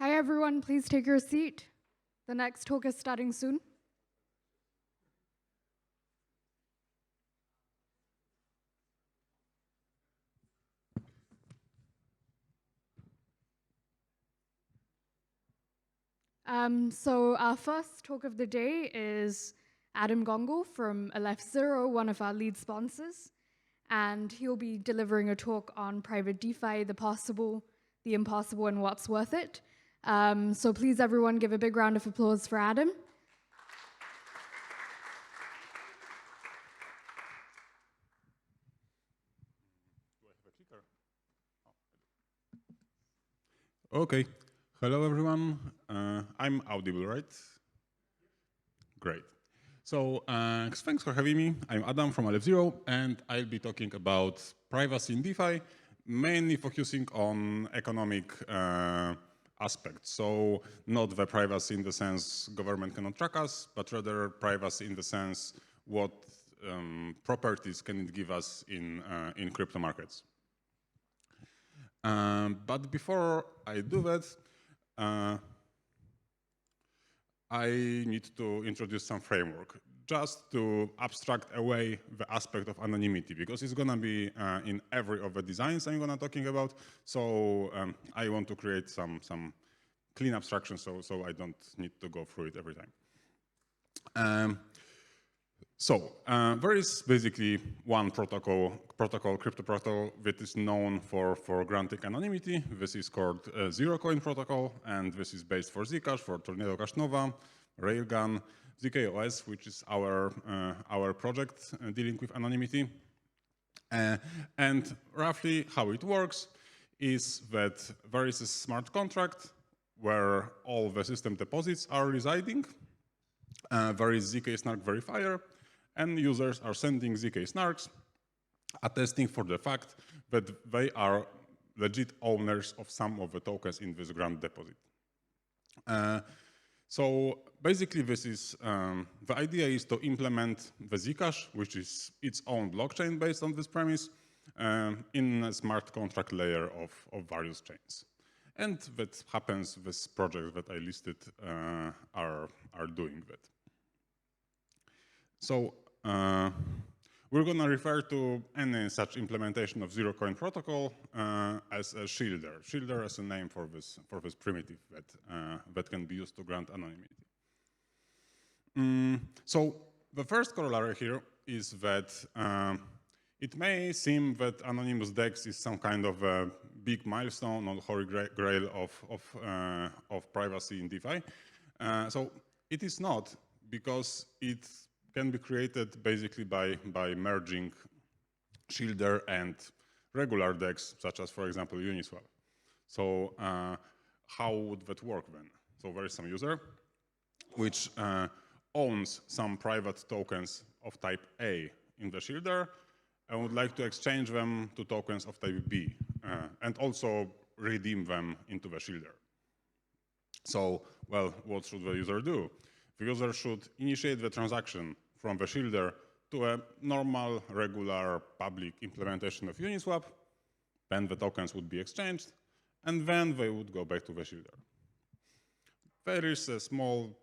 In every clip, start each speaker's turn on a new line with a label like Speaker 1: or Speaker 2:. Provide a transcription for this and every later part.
Speaker 1: Hi, everyone. Please take your seat. The next talk is starting soon. So our first talk of the day is Adam Gagol from Aleph0, one of our lead sponsors. And he'll be delivering a talk on private DeFi, the possible, the impossible, and what's worth it. So please, everyone, give a big round of applause for Adam.
Speaker 2: Okay. Hello, everyone. I'm audible, right? Great. So thanks for having me. I'm Adam from Aleph0, and I'll be talking about privacy in DeFi, mainly focusing on economic aspects. So not the privacy in the sense government cannot track us, but rather privacy in the sense what properties can it give us in crypto markets. But before I do that, I need to introduce some framework just to abstract away the aspect of anonymity, because it's going to be in every of the designs I'm going to talking about. So I want to create some clean abstraction so I don't need to go through it every time. There is basically one protocol, crypto protocol, that is known for granting anonymity. This is called Zero Coin Protocol, and this is based for Zcash, for Tornado Cash Nova, Railgun, zkOS, which is our project dealing with anonymity. And roughly how it works is that there is a smart contract where all the system deposits are residing. There is zk snark verifier, and users are sending zk snarks, attesting for the fact that they are legit owners of some of the tokens in this grant deposit. So basically, this is the idea is to implement the Zcash, which is its own blockchain based on this premise, in a smart contract layer of various chains. And that happens, this project that I listed are doing that. So we're going to refer to any such implementation of Zero Coin Protocol as a shielder. Shielder is a name for this primitive that can be used to grant anonymity. So the first corollary here is that it may seem that anonymous DEX is some kind of a big milestone or holy grail of privacy in DeFi. So it is not, because it can be created basically by merging shielder and regular DEX, such as, for example, Uniswap. So how would that work then? So there is some user which owns some private tokens of type A in the shielder and would like to exchange them to tokens of type B and also redeem them into the shielder. So, well, what should the user do? The user should initiate the transaction from the shielder to a normal, regular, public implementation of Uniswap. Then the tokens would be exchanged, and then they would go back to the shielder. There is a small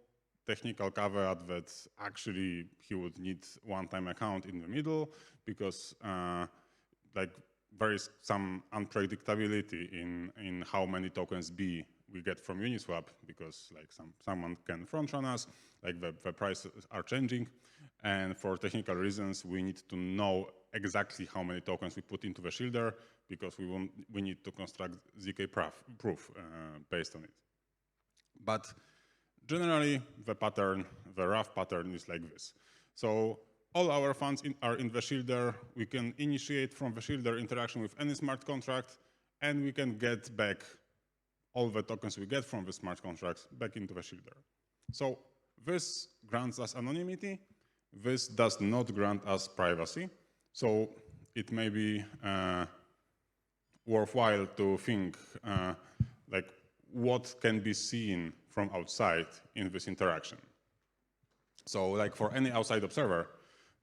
Speaker 2: technical caveat that actually he would need one-time account in the middle, because like there is some unpredictability in how many tokens B we get from Uniswap, because like someone can front run us, like the prices are changing, and for technical reasons we need to know exactly how many tokens we put into the shielder, because we need to construct zk proof based on it. But generally, the rough pattern is like this. So all our funds are in the shielder. We can initiate from the shielder interaction with any smart contract, and we can get back all the tokens we get from the smart contracts back into the shielder. So this grants us anonymity. This does not grant us privacy. So it may be worthwhile to think like what can be seen from outside in this interaction. So like for any outside observer,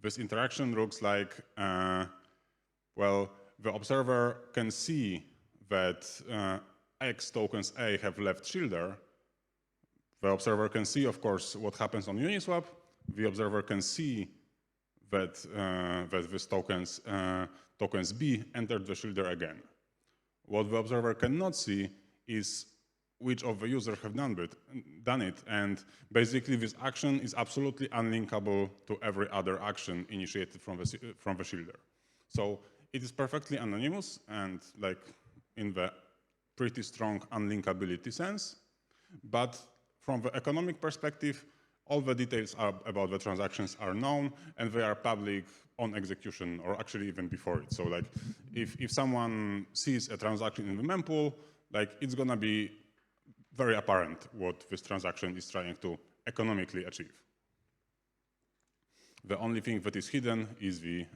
Speaker 2: this interaction looks like, well, the observer can see that X tokens A have left Shielder, the observer can see, of course, what happens on Uniswap. The observer can see that, that this tokens B entered the Shielder again. What the observer cannot see is which of the users have done it, and basically this action is absolutely unlinkable to every other action initiated from the Shielder. So it is perfectly anonymous and like in the pretty strong unlinkability sense, but from the economic perspective, all the details about the transactions are known and they are public on execution or actually even before it. So like if someone sees a transaction in the mempool, like it's gonna be very apparent what this transaction is trying to economically achieve. The only thing that is hidden is the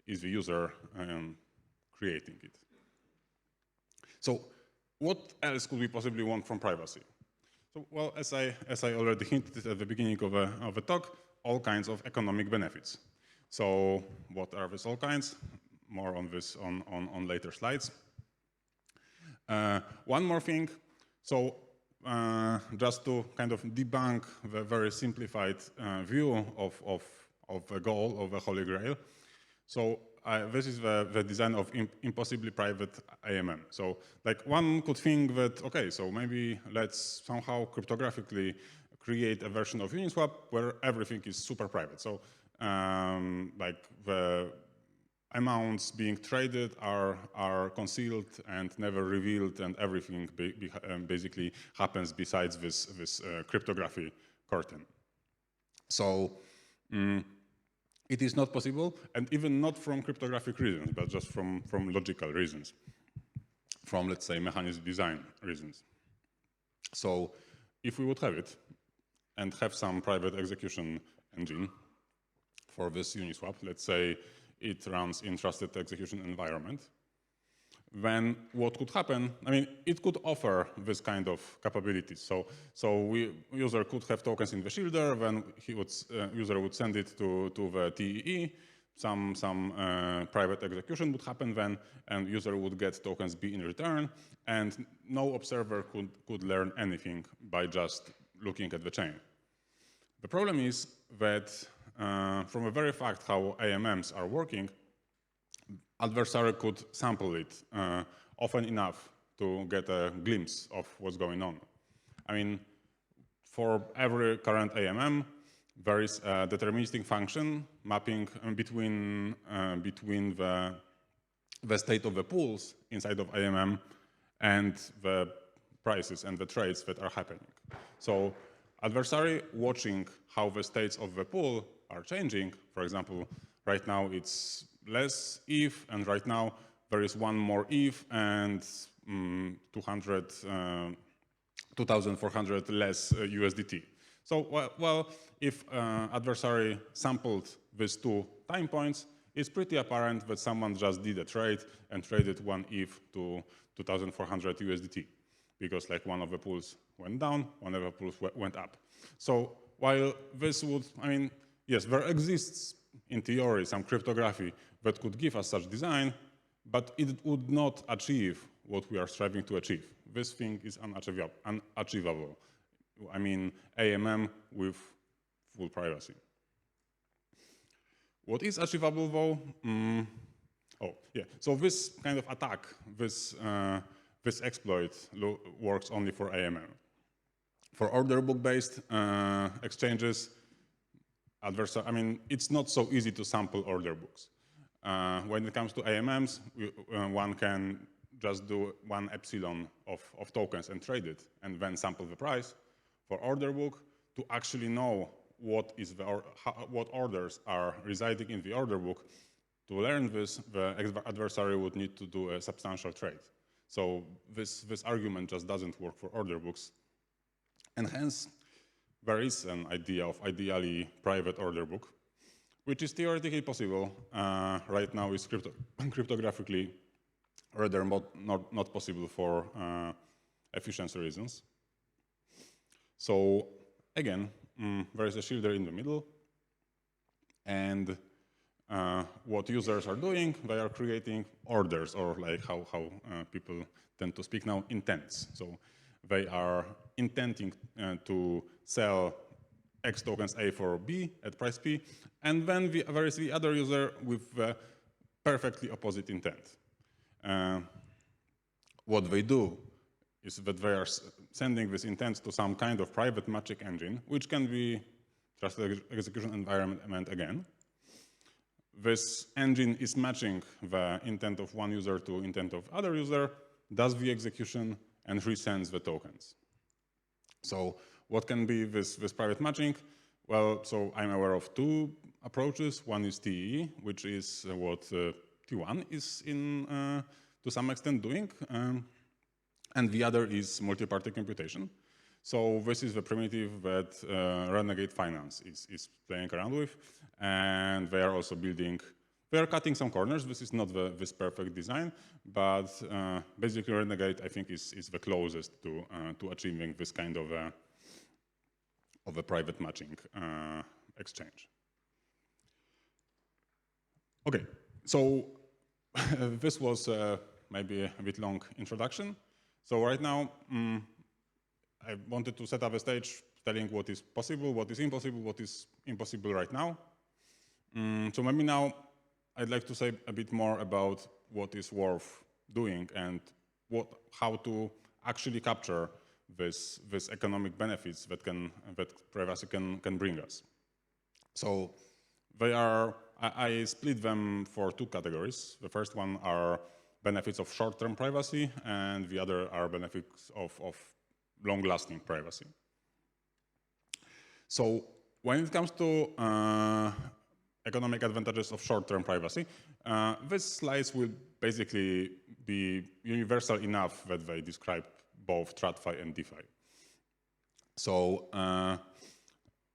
Speaker 2: user creating it. So what else could we possibly want from privacy? So, well, as I already hinted at the beginning of the talk, all kinds of economic benefits. So what are these all kinds? More on this on later slides. One more thing. So just to kind of debunk the very simplified view of the goal of the Holy Grail. So this is the design of impossibly private AMM. So like one could think that, okay, so maybe let's somehow cryptographically create a version of Uniswap where everything is super private. So like the amounts being traded are concealed and never revealed, and everything basically happens besides this cryptography curtain. So it is not possible, and even not from cryptographic reasons, but just from logical reasons, from, let's say, mechanism design reasons. So if we would have it and have some private execution engine for this Uniswap, let's say it runs in trusted execution environment, then what could happen? I mean, it could offer this kind of capabilities. So user could have tokens in the Shielder, then user would send it to the TEE. Some private execution would happen then, and user would get tokens B in return, and no observer could learn anything by just looking at the chain. The problem is that from the very fact how AMMs are working, adversary could sample it often enough to get a glimpse of what's going on. I mean, for every current AMM, there is a deterministic function mapping between the state of the pools inside of AMM and the prices and the trades that are happening. So adversary watching how the states of the pool are changing, for example, right now it's less ETH, and right now there is one more ETH and 2,400 less USDT. So, well, if adversary sampled these two time points, it's pretty apparent that someone just did a trade and traded one ETH to 2,400 USDT, because like one of the pools went down, one of the pools went up. So while this would, I mean, yes, there exists in theory some cryptography that could give us such design, but it would not achieve what we are striving to achieve. This thing is unachievable. I mean, AMM with full privacy. What is achievable though? Oh, yeah. So this kind of attack, this exploit works only for AMM. For order book-based exchanges, I mean, it's not so easy to sample order books. When it comes to AMMs, one can just do 1 epsilon of tokens and trade it, and then sample the price. For order book, to actually know what orders are residing in the order book, to learn this, the adversary would need to do a substantial trade. So this argument just doesn't work for order books. And hence, there is an idea of ideally private order book, which is theoretically possible. Right now it's cryptographically rather not possible for efficiency reasons. So again, there is a Shielder in the middle, and what users are doing. They are creating orders, or like how people tend to speak now, intents. So they are intending to sell X tokens A for B at price P, and then there is the other user with the perfectly opposite intent. What they do is that they are sending this intent to some kind of private magic engine, which can be just an execution environment again. This engine is matching the intent of one user to intent of other user, does the execution, and resends the tokens. So what can be this private matching? Well, so I'm aware of two approaches. One is TEE, which is what T1 is to some extent doing. And the other is multi-party computation. So this is the primitive that Renegade Finance is playing around with. And they are also building, they are cutting some corners. This is not this perfect design, but basically Renegade, I think, is the closest to achieving this kind of a private matching exchange. Okay, so this was maybe a bit long introduction. So right now, I wanted to set up a stage telling what is possible, what is impossible right now. So maybe now I'd like to say a bit more about what is worth doing and how to actually capture this economic benefits that privacy can bring us. So they are, I split them for two categories. The first one are benefits of short-term privacy, and the other are benefits of long-lasting privacy. So when it comes to economic advantages of short-term privacy, these slides will basically be universal enough that they describe both TradFi and DeFi. So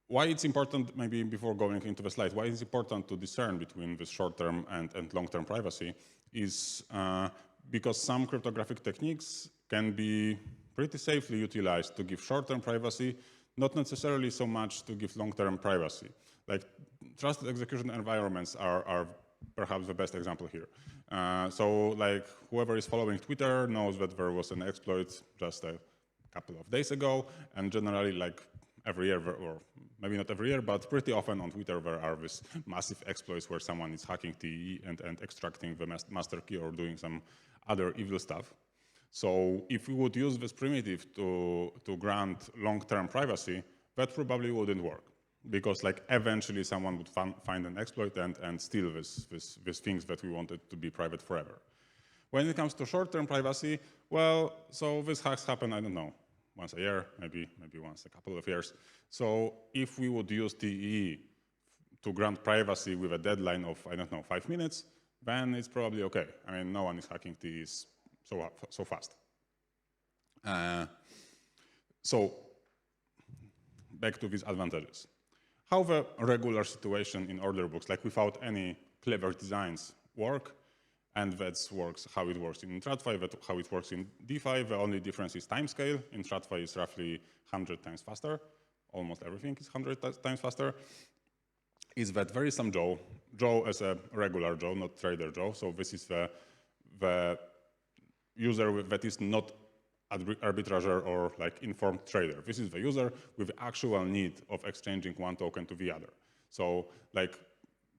Speaker 2: why it's important, maybe before going into the slide, why it's important to discern between this short-term and long-term privacy is because some cryptographic techniques can be pretty safely utilized to give short-term privacy, not necessarily so much to give long-term privacy. Like trusted execution environments are perhaps the best example here. So like whoever is following Twitter knows that there was an exploit just a couple of days ago, and generally like every year, or maybe not every year, but pretty often on Twitter there are these massive exploits where someone is hacking TE and extracting the master key or doing some other evil stuff. So if we would use this primitive to grant long-term privacy, that probably wouldn't work, because like eventually someone would find an exploit and steal these things that we wanted to be private forever. When it comes to short-term privacy, well, so these hacks happen, I don't know, once a year, maybe once a couple of years. So if we would use TE to grant privacy with a deadline of, I don't know, 5 minutes, then it's probably okay. I mean, no one is hacking TEs so fast. So back to these advantages. How the regular situation in order books, like without any clever designs, work, and that's how it works in TradFi, how it works in DeFi. The only difference is timescale. In TradFi, it's roughly 100 times faster. Almost everything is 100 times faster. Is that there is some Joe as a regular Joe, not trader Joe. So this is the user that is not arbitrager or like informed trader. This is the user with the actual need of exchanging one token to the other. So like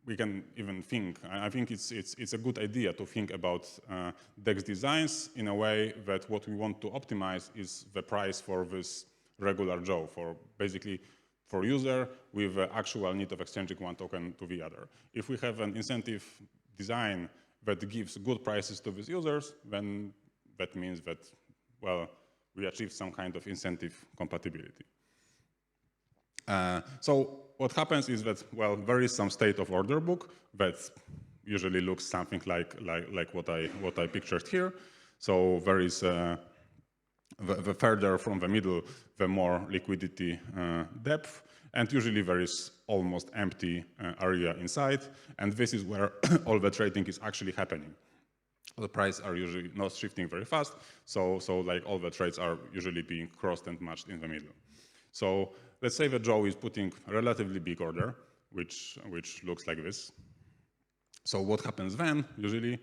Speaker 2: we can even think, I think it's a good idea to think about DEX designs in a way that what we want to optimize is the price for this regular Joe, for basically for user with the actual need of exchanging one token to the other. If we have an incentive design that gives good prices to these users, then that means that, well, we achieve some kind of incentive compatibility. So what happens is that, well, there is some state of order book that usually looks something like what I pictured here. So there is the further from the middle, the more liquidity depth, and usually there is almost empty area inside, and this is where all the trading is actually happening. The prices are usually not shifting very fast, so like all the trades are usually being crossed and matched in the middle. So let's say that Joe is putting a relatively big order, which looks like this. So what happens then, usually,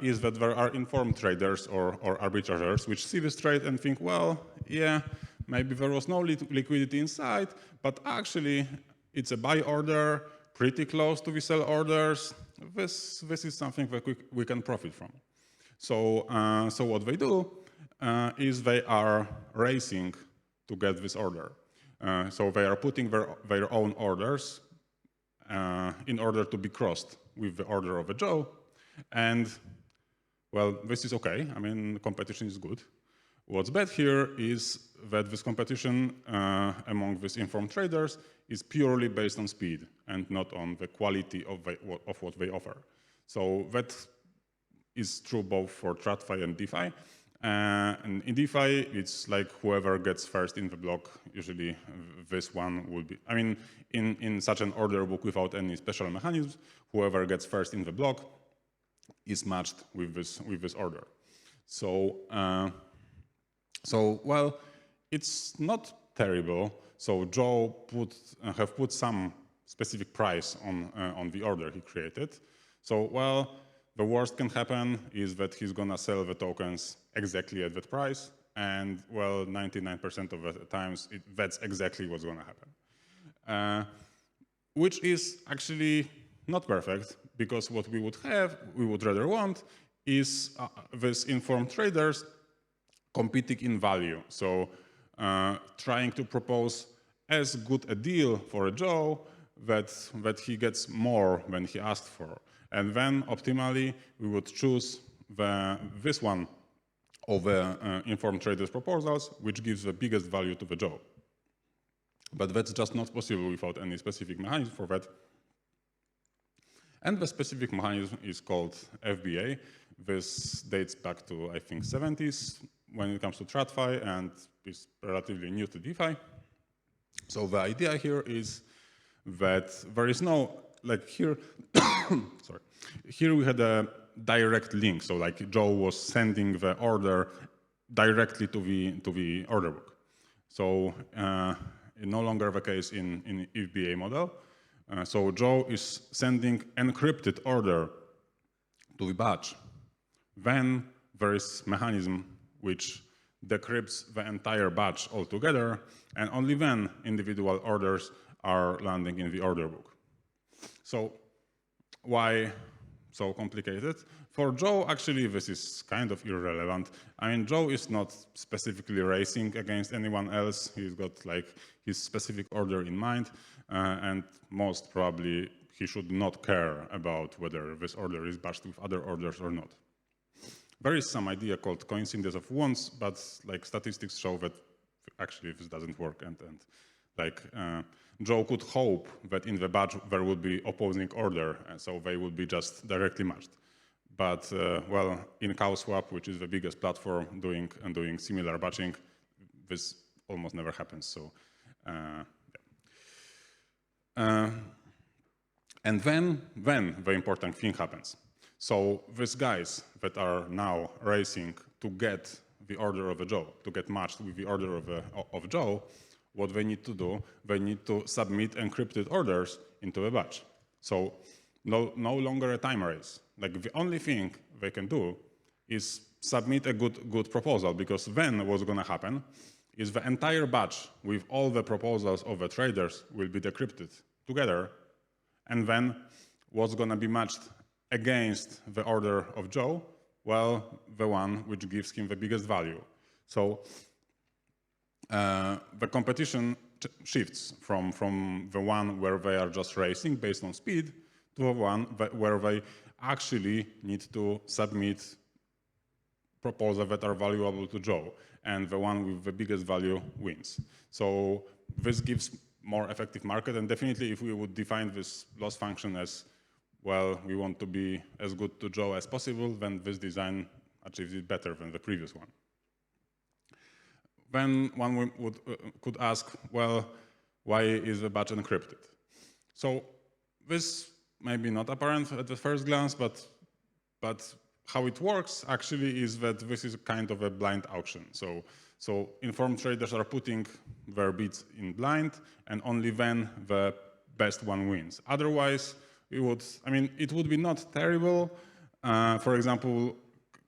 Speaker 2: is that there are informed traders or arbitrators which see this trade and think, well, yeah, maybe there was no liquidity inside, but actually it's a buy order, pretty close to the sell orders. This is something that we can profit from. So, so what they do is they are racing to get this order. So they are putting their own orders in order to be crossed with the order of a Joe. And, well, this is okay. I mean, competition is good. What's bad here is that this competition among these informed traders is purely based on speed and not on the quality of what they offer. So that is true both for TradFi and DeFi. And in DeFi, it's like whoever gets first in the block, usually this one will be, I mean, in such an order book without any special mechanisms, whoever gets first in the block is matched with this order. So, well, it's not terrible. So Joe have put some specific price on the order he created. So, well, the worst can happen is that he's gonna sell the tokens exactly at that price, and well, 99% of the times that's exactly what's gonna happen. Which is actually not perfect, because what we would rather want is these informed traders competing in value. So trying to propose as good a deal for a Joe that he gets more than he asked for. And then optimally, we would choose this one of the informed traders proposals, which gives the biggest value to the Joe. But that's just not possible without any specific mechanism for that. And the specific mechanism is called FBA. This dates back to, I think, 70s when it comes to TradFi, and is relatively new to DeFi. So the idea here is that there is no, like here, sorry, here we had a direct link. So like Joe was sending the order directly to the order book. So no longer the case in FBA model. So Joe is sending encrypted order to the batch. Then there is mechanism which decrypts the entire batch altogether, and only then individual orders are landing in the order book. So why so complicated? For Joe, actually, this is kind of irrelevant. I mean, Joe is not specifically racing against anyone else. He's got like his specific order in mind, and most probably he should not care about whether this order is batched with other orders or not. There is some idea called coincidence of wants, but like statistics show that actually this doesn't work, and like Joe could hope that in the batch there would be opposing order, and so they would be just directly matched. But well, in CowSwap, which is the biggest platform doing similar batching, this almost never happens. So, and then the important thing happens. So these guys that are now racing to get the order of a Joe, to get matched with the order of Joe, what they need to do, they need to submit encrypted orders into a batch. So no longer a time race. Like the only thing they can do is submit a good proposal, because then what's going to happen is the entire batch with all the proposals of the traders will be decrypted together, and then what's going to be matched against the order of Joe? Well, the one which gives him the biggest value. So the competition shifts from the one where they are just racing based on speed to the one where they actually need to submit proposals that are valuable to Joe, and the one with the biggest value wins. So this gives more effective market, and definitely if we would define this loss function as, well, we want to be as good to Joe as possible, then this design achieves it better than the previous one. Then one could ask, well, why is the batch encrypted? So this may be not apparent at the first glance, but how it works actually is that this is kind of a blind auction. So informed traders are putting their bids in blind, and only then the best one wins. Otherwise, it would be not terrible. For example,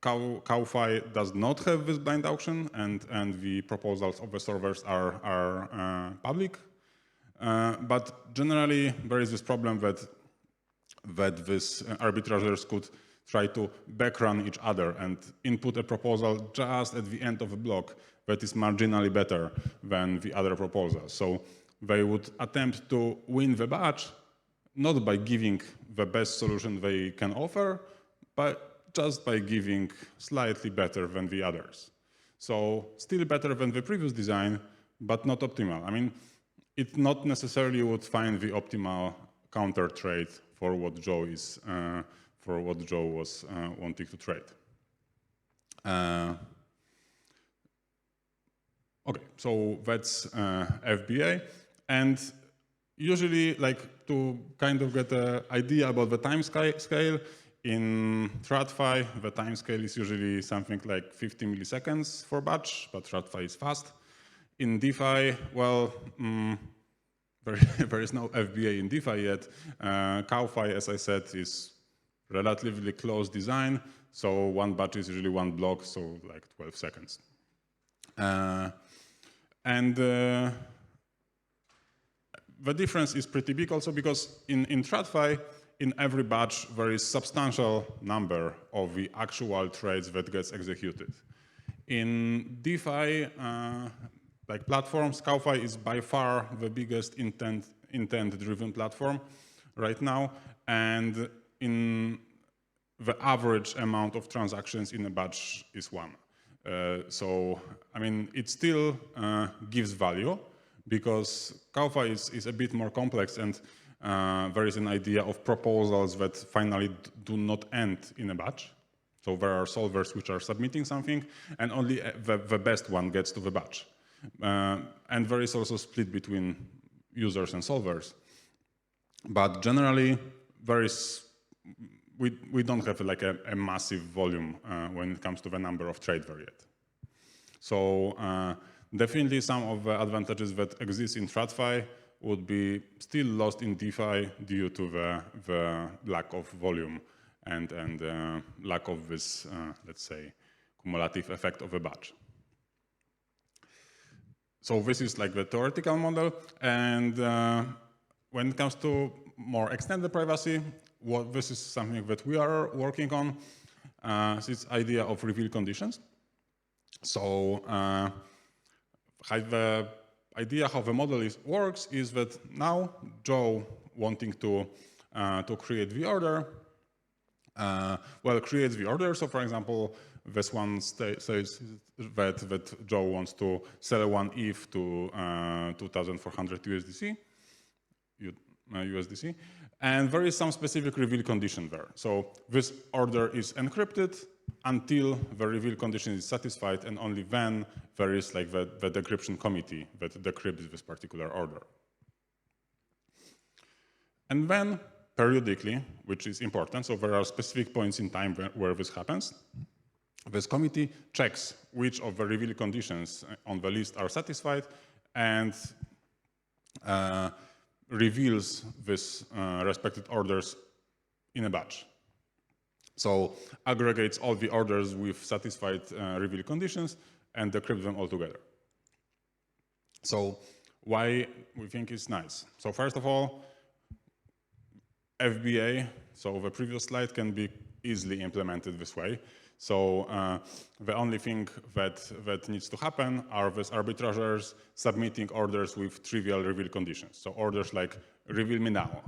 Speaker 2: CowFi does not have this blind auction, and the proposals of the servers are public. But generally, there is this problem that these arbitrageurs could try to backrun each other and input a proposal just at the end of a block that is marginally better than the other proposal. So they would attempt to win the batch, not by giving the best solution they can offer, but just by giving slightly better than the others. So still better than the previous design, but not optimal. I mean, it not necessarily would find the optimal counter trade for what Joe is was wanting to trade. Okay, so that's FBA, and usually, like, to kind of get an idea about the time scale, in TradFi, the time scale is usually something like 50 milliseconds for batch, but TradFi is fast. In DeFi, well, there is no FBA in DeFi yet. CowFi, as I said, is relatively close design, so one batch is usually one block, so like 12 seconds. The difference is pretty big also because in TradFi, in every batch, there is substantial number of the actual trades that gets executed. In DeFi, like platforms, CowFi is by far the biggest intent-driven platform right now, and in the average amount of transactions in a batch is 1. So, I mean, it still gives value because CowFi is a bit more complex, and there is an idea of proposals that finally do not end in a batch. So there are solvers which are submitting something, and only the best one gets to the batch. And there is also split between users and solvers. But generally, we don't have like a massive volume when it comes to the number of trades there yet. So definitely some of the advantages that exist in TradFi would be still lost in DeFi due to the lack of volume and lack of this, let's say, cumulative effect of a batch. So this is like the theoretical model, and when it comes to more extended privacy, this is something that we are working on. This idea of reveal conditions. So the idea how the model works is that now Joe wanting to create the order, creates the order. So for example, this one says that Joe wants to sell one ETH to 2,400 USDC, and there is some specific reveal condition there. So this order is encrypted until the reveal condition is satisfied, and only then there is like the decryption committee that decrypts this particular order. And then periodically, which is important, so there are specific points in time where this happens, this committee checks which of the reveal conditions on the list are satisfied and reveals these respected orders in a batch. So aggregates all the orders with satisfied reveal conditions and decrypts them all together. So why we think it's nice? So first of all, FBA, so the previous slide, can be easily implemented this way. So the only thing that needs to happen are these arbitrageurs submitting orders with trivial reveal conditions. So orders like reveal me now,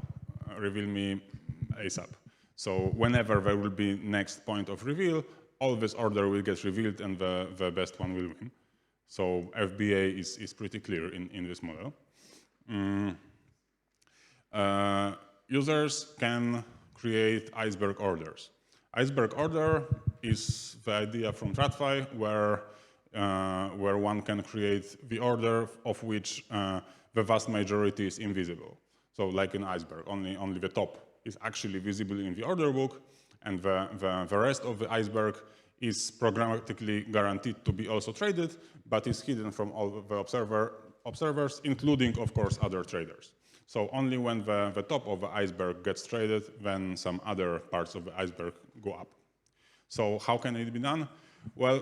Speaker 2: reveal me ASAP. So whenever there will be next point of reveal, all this order will get revealed and the best one will win. So FBA is pretty clear in this model. Users can create iceberg orders. Iceberg order is the idea from TradFi where one can create the order of which the vast majority is invisible. So like an iceberg, only the top is actually visible in the order book, and the rest of the iceberg is programmatically guaranteed to be also traded, but is hidden from all the observers, including, of course, other traders. So only when the top of the iceberg gets traded, then some other parts of the iceberg go up. So how can it be done? Well,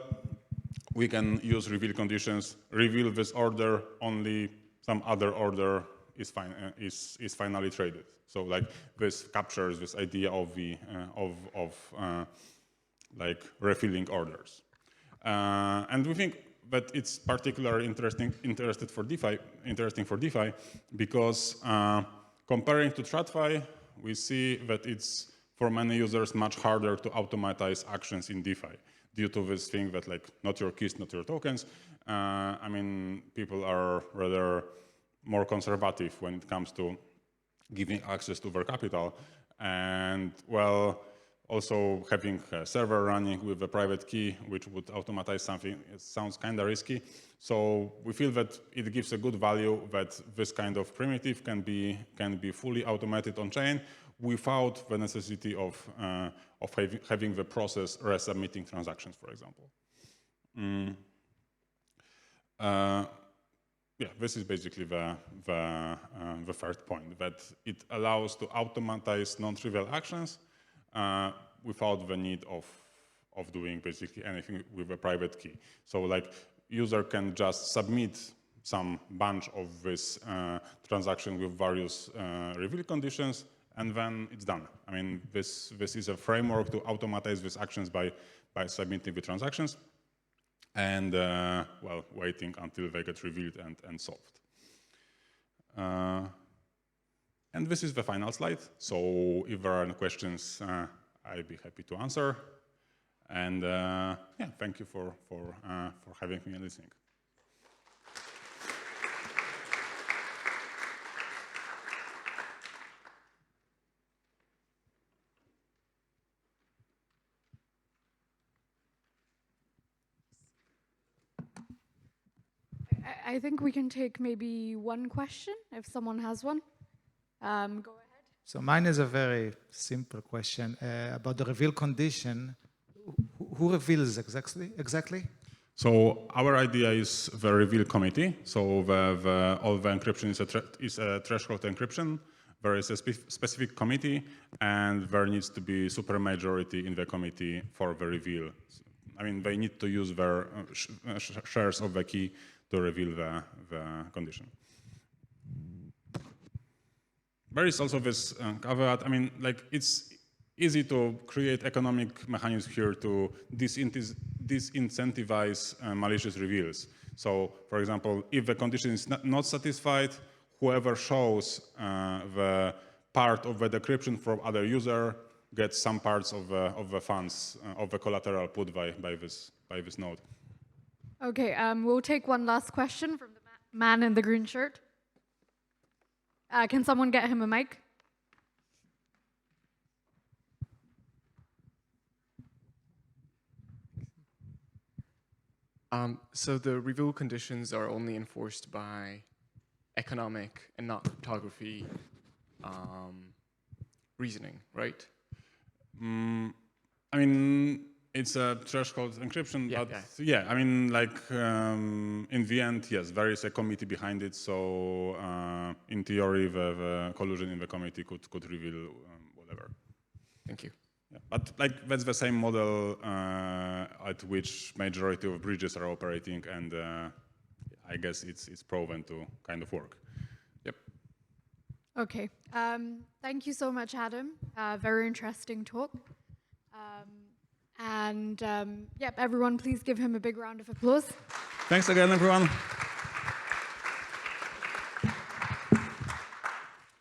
Speaker 2: we can use reveal conditions, reveal this order, only some other order is finally traded. So like this captures this idea of the like refilling orders. And we think that it's particularly interesting for DeFi because comparing to TradFi, we see that it's for many users much harder to automatize actions in DeFi due to this thing that like not your keys, not your tokens. I mean, people are rather more conservative when it comes to giving access to their capital. And well, also having a server running with a private key, which would automatize something, it sounds kind of risky. So we feel that it gives a good value that this kind of primitive can be fully automated on chain without the necessity of having the process resubmitting transactions, for example. Yeah, this is basically the third point, that it allows to automatize non-trivial actions without the need of doing basically anything with a private key. So like user can just submit some bunch of this transaction with various reveal conditions, and then it's done. I mean, this is a framework to automatize these actions by submitting the transactions and well, waiting until they get revealed and solved. And this is the final slide. So if there are any questions, I'd be happy to answer. And yeah, thank you for having me and listening.
Speaker 1: I think we can take maybe one question if someone has one. Go ahead.
Speaker 3: So mine is a very simple question about the reveal condition. Who reveals exactly?
Speaker 2: So our idea is the reveal committee. So all the encryption is a threshold encryption. There is a specific committee, and there needs to be supermajority in the committee for the reveal. I mean, they need to use their shares of the key to reveal the condition. There is also this caveat. I mean, like it's easy to create economic mechanisms here to disincentivize malicious reveals. So, for example, if the condition is not satisfied, whoever shows the part of the decryption from other user gets some parts of the funds of the collateral put by this node.
Speaker 1: Okay, we'll take one last question from the man in the green shirt. Can someone get him a mic?
Speaker 4: So the reveal conditions are only enforced by economic and not cryptography reasoning, right?
Speaker 2: I mean, it's a threshold encryption, but yeah, I mean, like in the end, yes, there is a committee behind it. So in theory, the collusion in the committee could reveal whatever.
Speaker 4: Thank you.
Speaker 2: Yeah, but like that's the same model at which majority of bridges are operating, and I guess it's proven to kind of work. Yep.
Speaker 1: Okay. Thank you so much, Adam. Very interesting talk. And yep, everyone, please give him a big round of applause.
Speaker 2: Thanks again, everyone.